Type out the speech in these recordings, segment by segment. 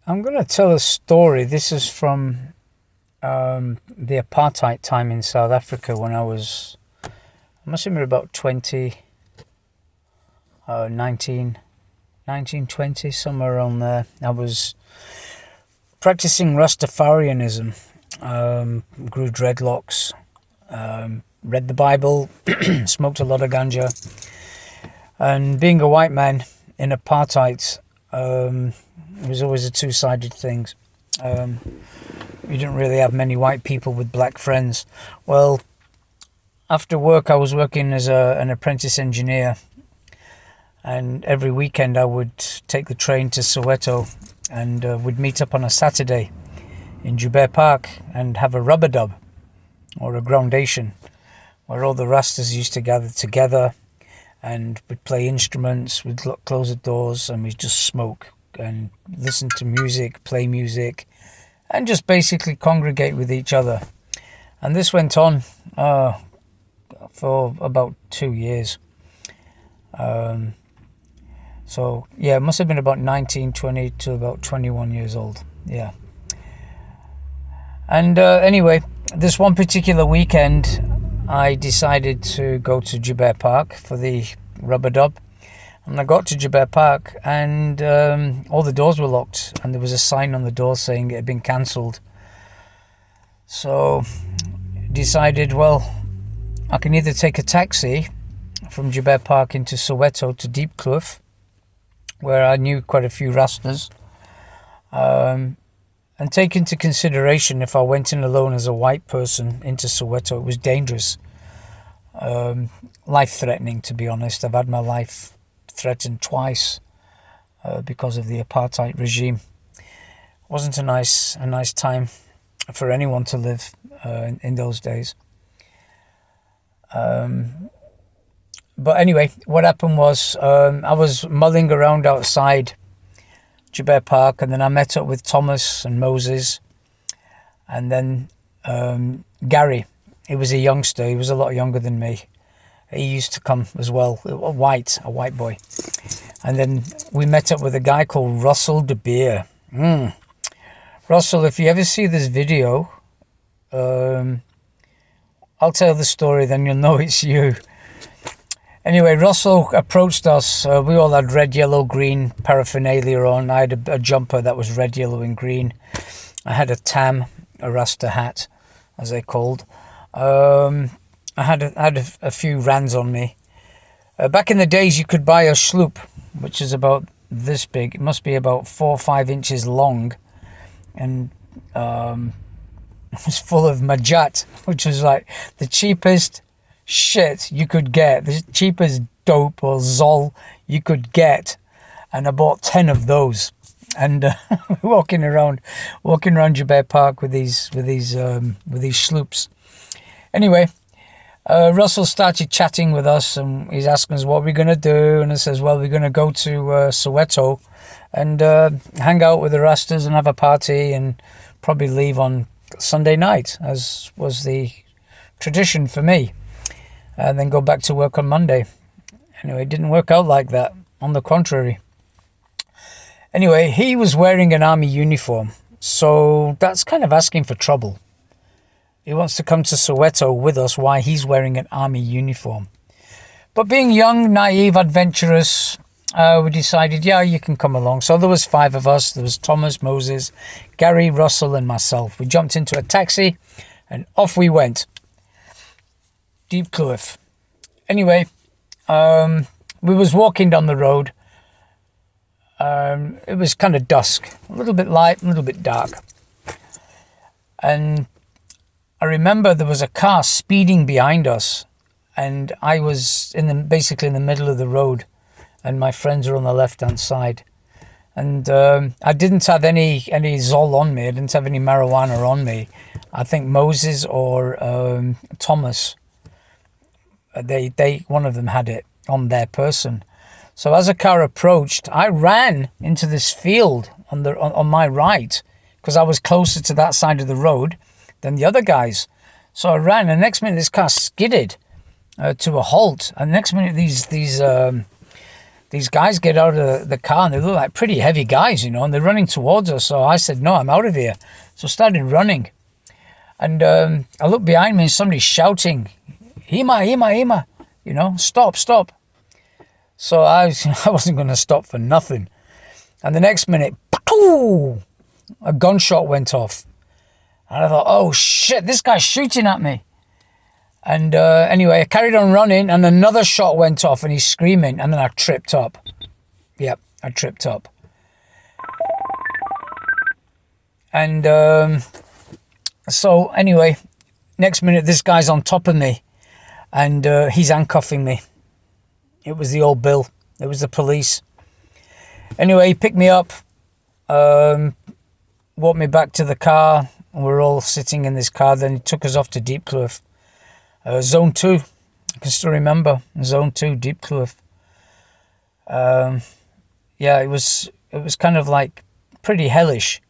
I'm going to tell a story. This is from the apartheid time in South Africa when I must have been about 20, 19, 1920, somewhere around there. I was practicing Rastafarianism, grew dreadlocks, read the Bible, smoked a lot of ganja. And being a white man in apartheid, it was always a two-sided thing. You didn't really have many white people with black friends. Well, after work, I was working as an apprentice engineer, and every weekend I would take the train to Soweto, and we'd meet up on a Saturday in Joubert Park and have a rubber dub, or a groundation, where all the Rastas used to gather together, and we'd play instruments, we'd close the doors, and we'd just smoke and listen to music, play music, and just basically congregate with each other. And this went on for about 2 years. So yeah, it must have been about 19, 20 to about 21 years old. Yeah. And anyway, this one particular weekend, I decided to go to Joubert Park for the rubber dub. And I got to Joubert Park, and all the doors were locked, and there was a sign on the door saying it had been cancelled. So decided, well, I can either take a taxi from Joubert Park into Soweto to Diepkloof, where I knew quite a few Rastas, and take into consideration if I went in alone as a white person into Soweto, it was dangerous, life-threatening, to be honest. I've had my life threatened twice because of the apartheid regime. It wasn't a nice time for anyone to live in those days. But anyway, what happened was I was mulling around outside Joubert Park, and then I met up with Thomas and Moses, and then Gary. He was a youngster. He was a lot younger than me. He used to come as well, a white boy. And then we met up with a guy called Russell De Beer. Russell, if you ever see this video, I'll tell the story, then you'll know it's you. Anyway, Russell approached us. We all had red, yellow, green paraphernalia on. I had a jumper that was red, yellow, and green. I had a tam, a Rasta hat, as they called. I had a few rands on me. Back in the days, you could buy a sloop, which is about this big. It must be about 4 or 5 inches long, and it was full of majat, which was like the cheapest shit you could get, the cheapest dope or zol you could get, and I bought 10 of those, and walking around Joubert Park with these sloops. Anyway, Russell started chatting with us, and he's asking us what we're going to do, and I says, well, we're going to go to Soweto and hang out with the Rastas and have a party, and probably leave on Sunday night, as was the tradition for me, and then go back to work on Monday. Anyway, it didn't work out like that. On the contrary. Anyway, he was wearing an army uniform, so that's kind of asking for trouble. He wants to come to Soweto with us while he's wearing an army uniform. But being young, naive, adventurous, we decided, yeah, you can come along. So there was 5 of us. There was Thomas, Moses, Gary, Russell, and myself. We jumped into a taxi, and off we went. Diepkloof. Anyway, we was walking down the road. It was kind of dusk, a little bit light, a little bit dark. And I remember there was a car speeding behind us, and I was basically in the middle of the road, and my friends were on the left-hand side. And I didn't have any Zol on me. I didn't have any marijuana on me. I think Moses or Thomas, they one of them had it on their person. So as the car approached, I ran into this field on my right, because I was closer to that side of the road than the other guys. So I ran, and the next minute this car skidded to a halt, and the next minute these these guys get out of the car, and they look like pretty heavy guys, you know, and they're running towards us. So I said, no, I'm out of here. So I started running. And I looked behind me and somebody's shouting, Hima, Hima, Hima, you know, stop, stop. So I wasn't going to stop for nothing. And the next minute, a gunshot went off. And I thought, oh shit, this guy's shooting at me. And anyway, I carried on running and another shot went off and he's screaming. And then I tripped up. Yep, I tripped up. And so anyway, next minute, this guy's on top of me and he's handcuffing me. It was the old Bill. It was the police. Anyway, he picked me up, walked me back to the car. And we're all sitting in this car. Then he took us off to Deepcliff. Zone 2. I can still remember. Zone 2, Deepcliff. Yeah, it was kind of like pretty hellish.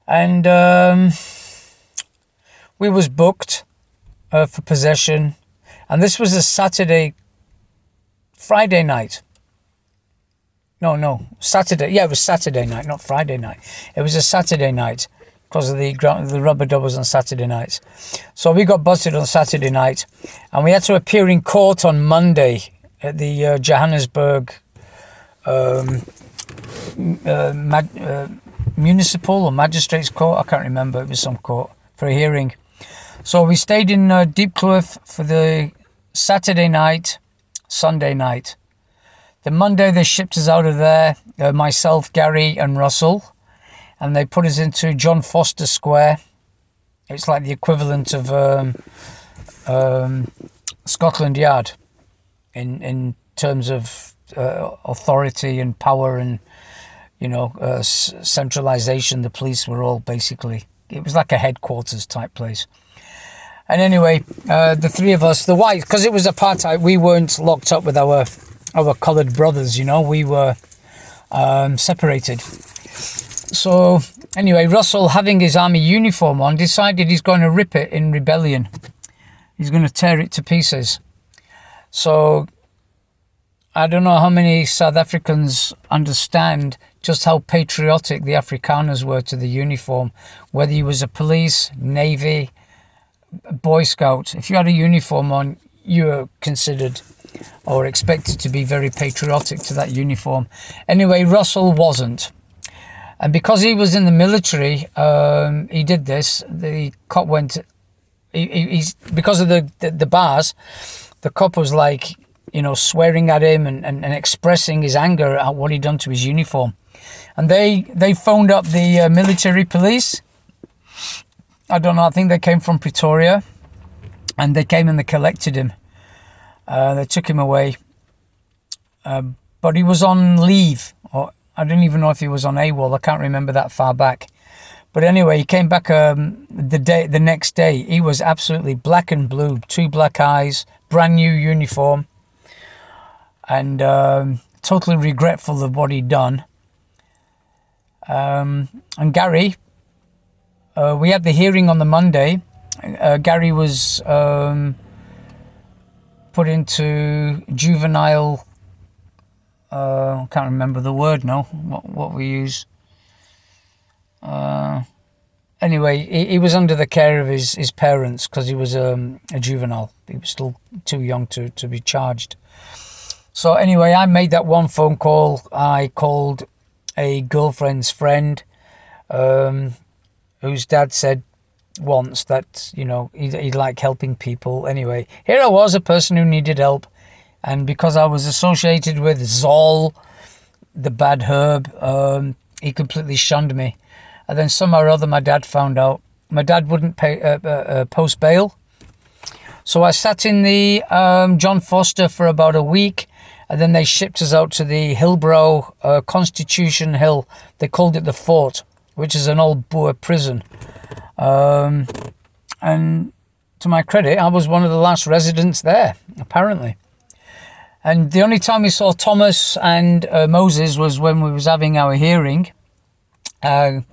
And we was booked for possession. And this was a Friday night. No, Saturday. Yeah, it was Saturday night, not Friday night. It was a Saturday night because of the rubber doubles on Saturday nights. So we got busted on Saturday night and we had to appear in court on Monday at the Johannesburg Municipal or Magistrates Court. I can't remember. It was some court for a hearing. So we stayed in Deepcliff for the Saturday night, Sunday night. The Monday they shipped us out of there, myself, Gary and Russell, and they put us into John Foster Square. It's like the equivalent of Scotland Yard in terms of authority and power and, you know, centralization. The police were all basically, it was like a headquarters type place. And anyway, the three of us, the white, because it was apartheid, we weren't locked up with our coloured brothers, you know, we were separated. So anyway, Russell, having his army uniform on, decided he's going to rip it in rebellion. He's going to tear it to pieces. So I don't know how many South Africans understand just how patriotic the Afrikaners were to the uniform, whether he was a police, navy, Boy Scout. If you had a uniform on, you were considered or expected to be very patriotic to that uniform. Anyway, Russell wasn't. And because he was in the military, he did this. The cop went, he's because of the bars, the cop was like, you know, swearing at him and expressing his anger at what he'd done to his uniform. And they phoned up the military police. I don't know, I think they came from Pretoria. And they came and they collected him. They took him away. But he was on leave. Or I don't even know if he was on AWOL. I can't remember that far back. But anyway, he came back the next day. He was absolutely black and blue. 2 black eyes. Brand new uniform. And totally regretful of what he'd done. And Gary, we had the hearing on the Monday. Gary was put into juvenile, I can't remember the word now, what we use. Anyway, he was under the care of his parents because he was a juvenile. He was still too young to be charged. So anyway, I made that one phone call. I called a girlfriend's friend, whose dad said once that, you know, he'd like helping people. Anyway, here I was, a person who needed help. And because I was associated with Zol, the bad herb, he completely shunned me. And then somehow or other, my dad found out. My dad wouldn't pay post bail. So I sat in the John Foster for about a week. And then they shipped us out to the Hillbrow Constitution Hill. They called it the Fort, which is an old Boer prison. And to my credit, I was one of the last residents there, apparently. And the only time we saw Thomas and Moses was when we was having our hearing. And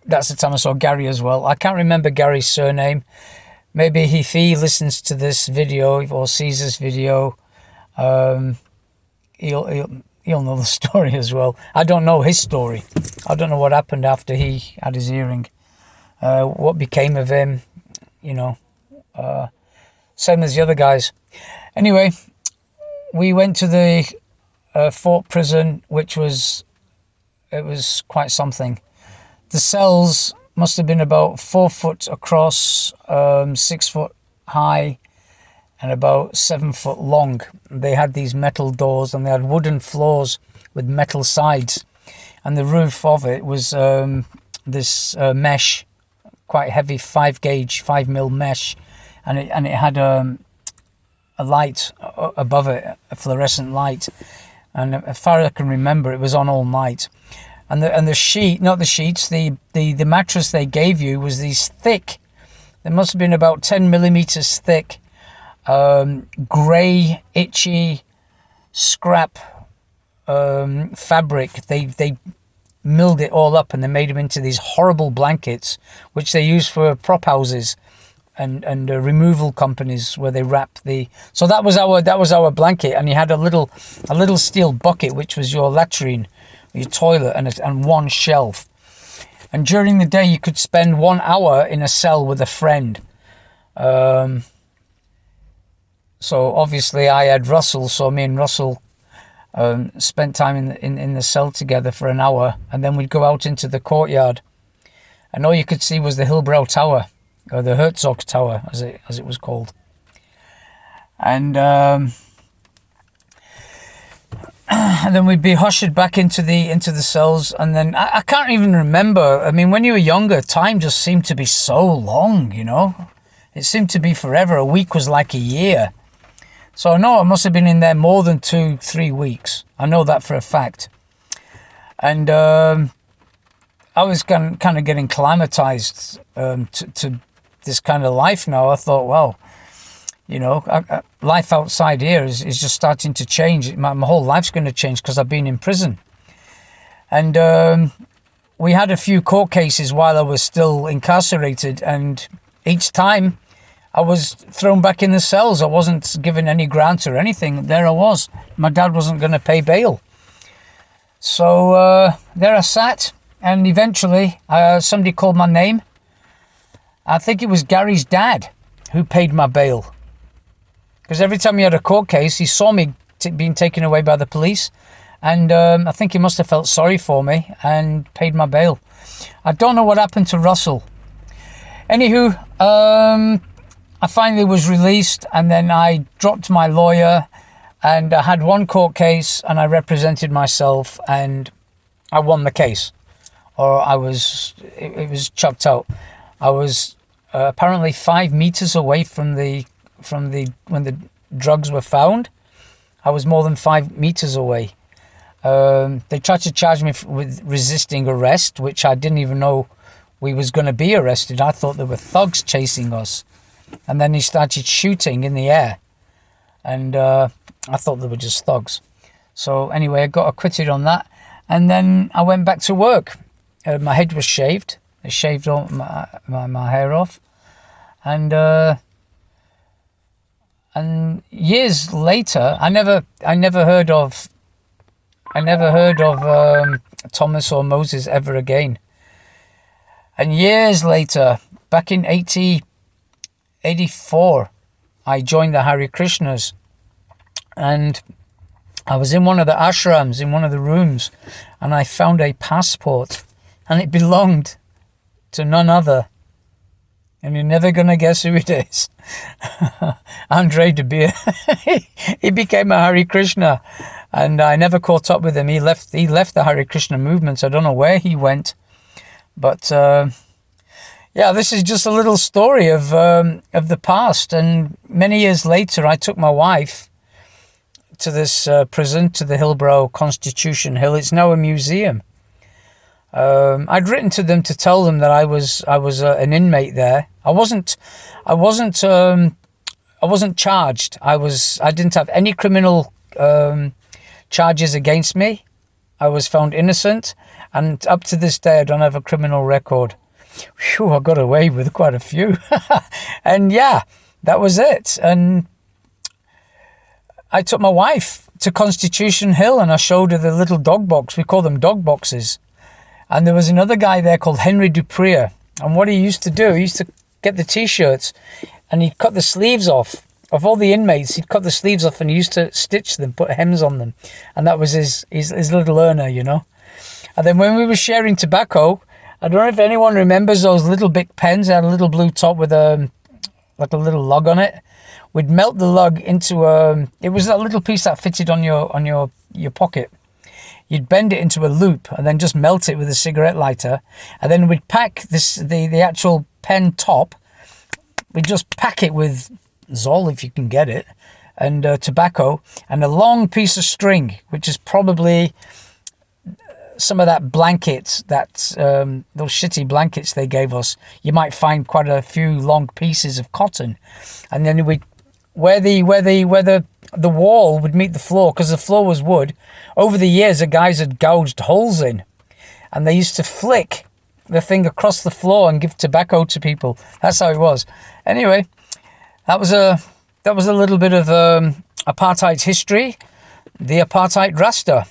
that's the time I saw Gary as well. I can't remember Gary's surname. Maybe if he listens to this video or sees this video, he'll know the story as well. I don't know his story. I don't know what happened after he had his hearing. What became of him, same as the other guys. Anyway, we went to the Fort Prison, which was quite something. The cells must have been about 4 foot across, 6 foot high, and about 7 foot long. They had these metal doors, and they had wooden floors with metal sides, and the roof of it was this mesh, quite heavy 5 mil mesh, and it had a light above it, a fluorescent light, and as far as I can remember, it was on all night. And the sheet, not the sheets, the mattress they gave you was these thick. They must have been about 10 millimeters thick, grey, itchy, scrap fabric. They milled it all up and they made them into these horrible blankets, which they use for prop houses and removal companies where they wrap the. So that was our blanket, and you had a little steel bucket, which was your latrine, your toilet, and one shelf. And during the day, you could spend 1 hour in a cell with a friend. So obviously, I had Russell, so me and Russell spent time in the cell together for an hour, and then we'd go out into the courtyard, and all you could see was the Hillbrow Tower, or the Herzog Tower, as it was called. And and then we'd be ushered back into the cells, and then I can't even remember. I mean, when you were younger, time just seemed to be so long, It seemed to be forever. A week was like a year. So I know I must have been in there more than 2-3 weeks. I know that for a fact. And I was kind of getting acclimatized to this kind of life now. I thought, well, life outside here is just starting to change. My whole life's going to change because I've been in prison. And we had a few court cases while I was still incarcerated, and each time I was thrown back in the cells. I wasn't given any grant or anything. There I was. My dad wasn't going to pay bail. So there I sat, and eventually somebody called my name. I think it was Gary's dad who paid my bail. Because every time he had a court case, he saw me being taken away by the police. And I think he must have felt sorry for me and paid my bail. I don't know what happened to Russell. Anywho, I finally was released, and then I dropped my lawyer, and I had one court case, and I represented myself, and I won the case. Or it was chucked out. I was apparently 5 meters away from when the drugs were found. I was more than 5 meters away. They tried to charge me with resisting arrest, which I didn't even know we was going to be arrested. I thought there were thugs chasing us. And then he started shooting in the air. And I thought they were just thugs. So anyway, I got acquitted on that. And then I went back to work. My head was shaved. They shaved all my hair off. And years later, I never heard of Thomas or Moses ever again. And years later, back in 1984, I joined the Hare Krishnas, and I was in one of the ashrams, in one of the rooms, and I found a passport, and it belonged to none other. And you're never going to guess who it is. Andre De Beer. He became a Hare Krishna, and I never caught up with him. He left the Hare Krishna movement. I don't know where he went. But yeah, this is just a little story of the past. And many years later, I took my wife to this prison, to the Hillbrow Constitution Hill. It's now a museum. I'd written to them to tell them that I was an inmate there. I wasn't charged. I didn't have any criminal charges against me. I was found innocent, and up to this day I don't have a criminal record. Phew, I got away with quite a few. And yeah, that was it. And I took my wife to Constitution Hill and I showed her the little dog box. We call them dog boxes. And there was another guy there called Henry Dupree. And what he used to do, he used to get the T-shirts and he'd cut the sleeves off. Of all the inmates, he'd cut the sleeves off and he used to stitch them, put hems on them. And that was his little earner, you know. And then when we were sharing tobacco, I don't know if anyone remembers those little big pens. They had a little blue top with like a little lug on it. We'd melt the lug into it was that little piece that fitted on your pocket. You'd bend it into a loop and then just melt it with a cigarette lighter. And then we'd pack the actual pen top. We'd just pack it with Zoll, if you can get it, and tobacco, and a long piece of string, which is probably some of that blanket, those shitty blankets they gave us. You might find quite a few long pieces of cotton. And then where the wall would meet the floor, because the floor was wood, over the years the guys had gouged holes in, and they used to flick the thing across the floor and give tobacco to people. That's how it was. Anyway, that was a little bit of apartheid history, the apartheid Rasta.